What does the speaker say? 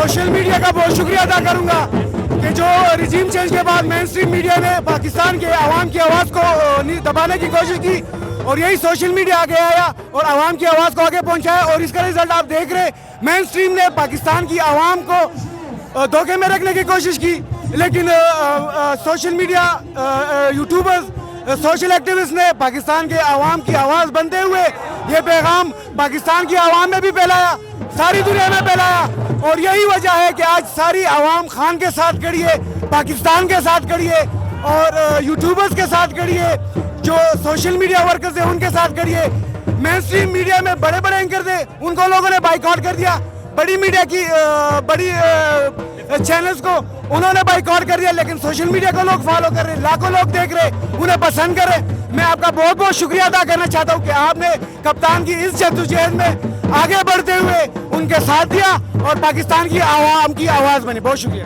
social media کا بہت شکریہ ادا کروں گا کہ جو رجیم چینج کے بعد مین اسٹریم میڈیا نے پاکستان کے عوام کی آواز کو دبانے کی کوشش کی اور یہی سوشل میڈیا آگے آیا اور عوام کی آواز کو آگے پہنچایا اور اس کا رزلٹ آپ دیکھ رہے مین اسٹریم نے پاکستان کی عوام کو دھوکے میں رکھنے کی کوشش کی لیکن social media YouTubers social activist نے پاکستان کے عوام کی آواز بنتے ہوئے یہ پیغام پاکستان کی عوام میں بھی پھیلایا ساری دنیا میں پھیلایا اور یہی وجہ ہے کہ آج ساری عوام خان کے ساتھ کھڑی ہے پاکستان کے ساتھ کھڑی ہے اور یوٹیوبرز کے ساتھ کھڑی ہے جو سوشل میڈیا ورکرز ہیں ان کے ساتھ کھڑی ہے مین اسٹریم میڈیا میں بڑے بڑے اینکر تھے ان کو لوگوں نے بائیکاٹ کر دیا بڑی میڈیا کی بڑی چینلز کو انہوں نے بائیکاٹ کر دیا لیکن سوشل میڈیا کو لوگ فالو کر رہے لاکھوں لوگ دیکھ رہے انہیں پسند کر رہے میں آپ کا بہت بہت شکریہ ادا کرنا چاہتا ہوں کہ آپ نے کپتان کی اس جدوجہد میں آگے بڑھتے ہوئے ان کے ساتھ دیا اور پاکستان کی عوام کی آواز بنی بہت شکریہ